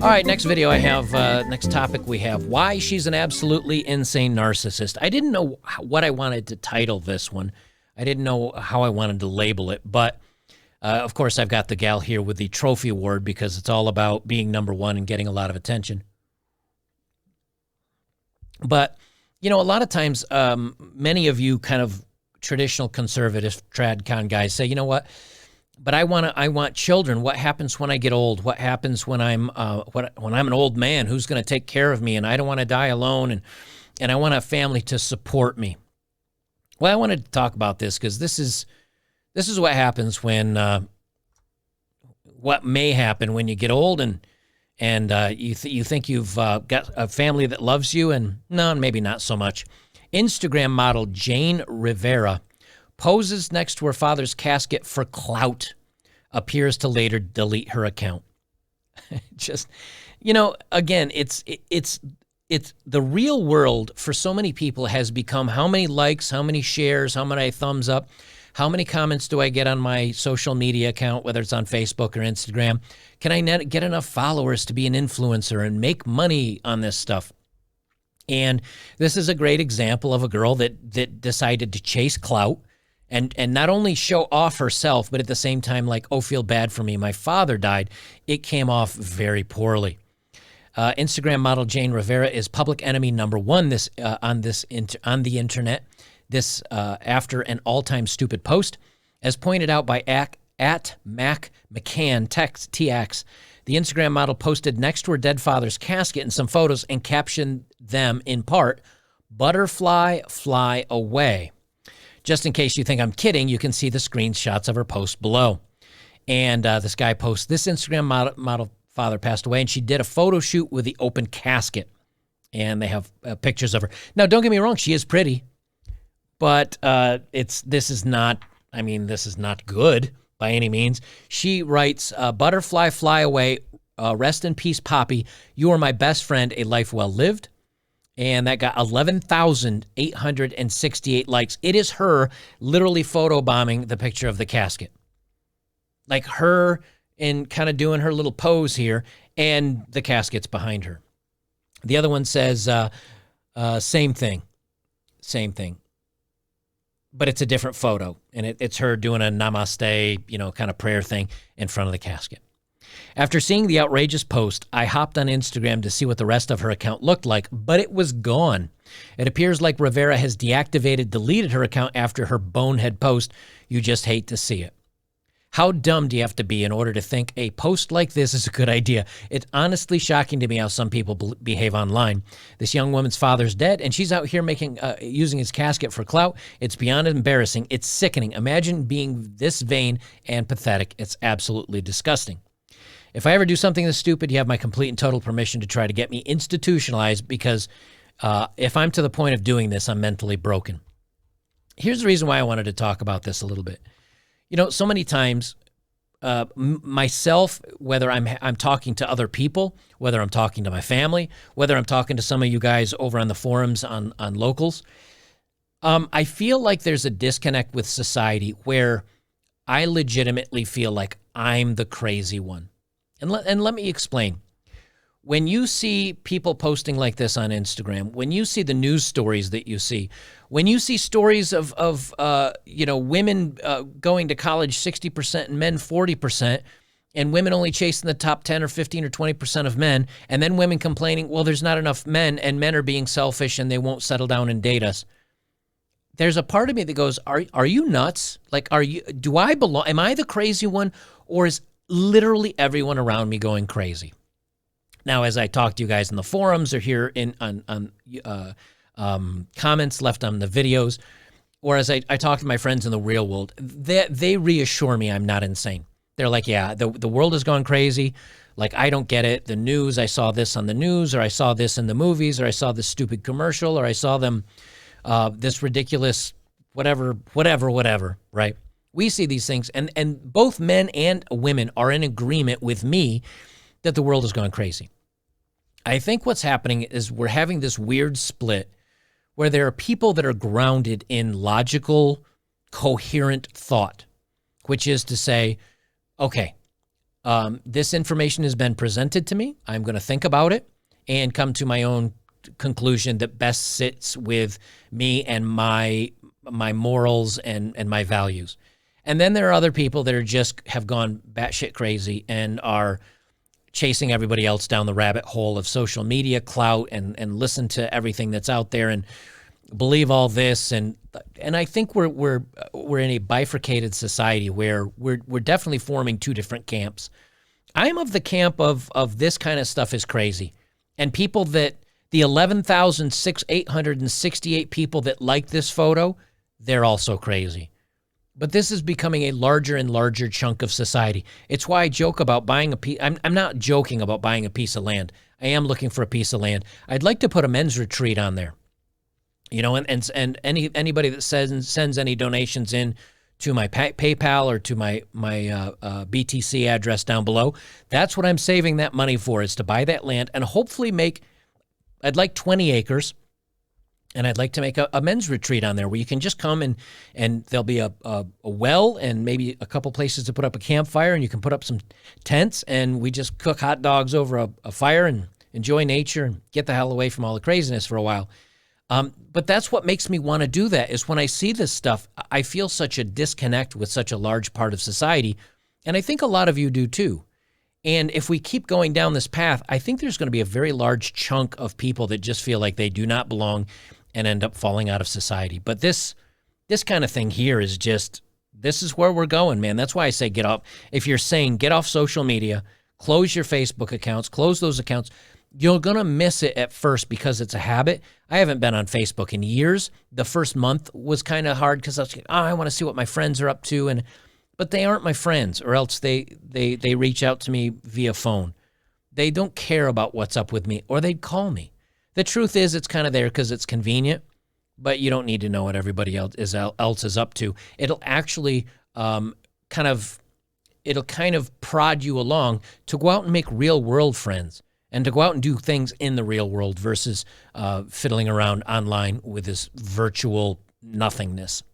All right, next video I have, next topic we have, why she's an absolutely insane narcissist. I didn't know what I wanted to title this one. I didn't know how I wanted to label it, but of course I've got the gal here with the trophy award because it's all about being number one and getting a lot of attention. But, you know, a lot of times many of you kind of traditional conservative tradcon guys say, you know what, but I want children. What happens when I get old? What happens when I'm an old man? Who's going to take care of me? And I don't want to die alone, and I want a family to support me. Well, I wanted to talk about this because this is what happens when what may happen when you get old and you think you've got a family that loves you, and no, maybe not so much. Instagram model Jane Rivera poses next to her father's casket for clout, appears to later delete her account. Just, you know, again, it's the real world for so many people has become how many likes, how many shares, how many thumbs up, how many comments do I get on my social media account, whether it's on Facebook or Instagram? Can I get enough followers to be an influencer and make money on this stuff? And this is a great example of a girl that decided to chase clout and not only show off herself, but at the same time, like, oh, feel bad for me, my father died. It came off very poorly. Instagram model Jane Rivera is public enemy number one on the internet. This after an all-time stupid post, as pointed out by at Mac McCann TX. The Instagram model posted next to her dead father's casket and some photos and captioned them in part, "Butterfly fly away." Just in case you think I'm kidding, you can see the screenshots of her post below. And this guy posts, this Instagram model father passed away, and she did a photo shoot with the open casket. And they have pictures of her. Now, don't get me wrong, she is pretty, but this is not good by any means. She writes, "Butterfly fly away, rest in peace, Poppy. You are my best friend, a life well lived." And that got 11,868 likes. It is her literally photobombing the picture of the casket. Like her and kind of doing her little pose here, and the casket's behind her. The other one says, same thing. But it's a different photo, and it's her doing a namaste, you know, kind of prayer thing in front of the casket. After seeing the outrageous post, I hopped on Instagram to see what the rest of her account looked like, but it was gone. It appears like Rivera has deleted her account after her bonehead post. You just hate to see it. How dumb do you have to be in order to think a post like this is a good idea? It's honestly shocking to me how some people behave online. This young woman's father's dead, and she's out here using his casket for clout. It's beyond embarrassing. It's sickening. Imagine being this vain and pathetic. It's absolutely disgusting. If I ever do something this stupid, you have my complete and total permission to try to get me institutionalized, because if I'm to the point of doing this, I'm mentally broken. Here's the reason why I wanted to talk about this a little bit. You know, so many times myself, whether I'm talking to other people, whether I'm talking to my family, whether I'm talking to some of you guys over on the forums on locals, I feel like there's a disconnect with society where I legitimately feel like I'm the crazy one. And let me explain. When you see people posting like this on Instagram, when you see the news stories that you see, when you see stories of women going to college 60% and men 40%, and women only chasing the top 10 or 15 or 20% of men, and then women complaining, well, there's not enough men, and men are being selfish and they won't settle down and date us. There's a part of me that goes, are you nuts? Like, do I belong? Am I the crazy one, or is literally everyone around me going crazy? Now, as I talk to you guys in the forums or here on comments left on the videos, or as I talk to my friends in the real world, they reassure me I'm not insane. They're like, yeah, the world has gone crazy. Like, I don't get it. The news, I saw this on the news, or I saw this in the movies, or I saw this stupid commercial, or I saw them this ridiculous whatever, right? We see these things, and both men and women are in agreement with me that the world has gone crazy. I think what's happening is we're having this weird split where there are people that are grounded in logical, coherent thought, which is to say, okay, This information has been presented to me. I'm going to think about it and come to my own conclusion that best sits with me and my morals and my values. And then there are other people that are just have gone batshit crazy and are chasing everybody else down the rabbit hole of social media clout and listen to everything that's out there and believe all this. And I think we're in a bifurcated society where we're definitely forming two different camps. I'm of the camp of this kind of stuff is crazy. And people that the 11,868 people that like this photo, they're also crazy. But this is becoming a larger and larger chunk of society. It's why I joke about buying a piece. I'm not joking about buying a piece of land. I am looking for a piece of land. I'd like to put a men's retreat on there. You know, and anybody that sends any donations in to my PayPal or to my BTC address down below, that's what I'm saving that money for, is to buy that land and hopefully I'd like 20 acres. And I'd like to make a men's retreat on there where you can just come and there'll be a well and maybe a couple places to put up a campfire, and you can put up some tents, and we just cook hot dogs over a fire and enjoy nature and get the hell away from all the craziness for a while. But that's what makes me want to do that, is when I see this stuff, I feel such a disconnect with such a large part of society. And I think a lot of you do too. And if we keep going down this path, I think there's going to be a very large chunk of people that just feel like they do not belong and end up falling out of society. But this kind of thing here is just, this is where we're going, man. That's why I say get off. If you're saying get off social media, close your Facebook accounts, close those accounts, you're going to miss it at first because it's a habit. I haven't been on Facebook in years. The first month was kind of hard because I was like, I want to see what my friends are up to. But they aren't my friends, or else they reach out to me via phone. They don't care about what's up with me, or they'd call me. The truth is, it's kind of there because it's convenient, but you don't need to know what everybody else is up to. It'll actually kind of prod you along to go out and make real world friends and to go out and do things in the real world versus fiddling around online with this virtual nothingness.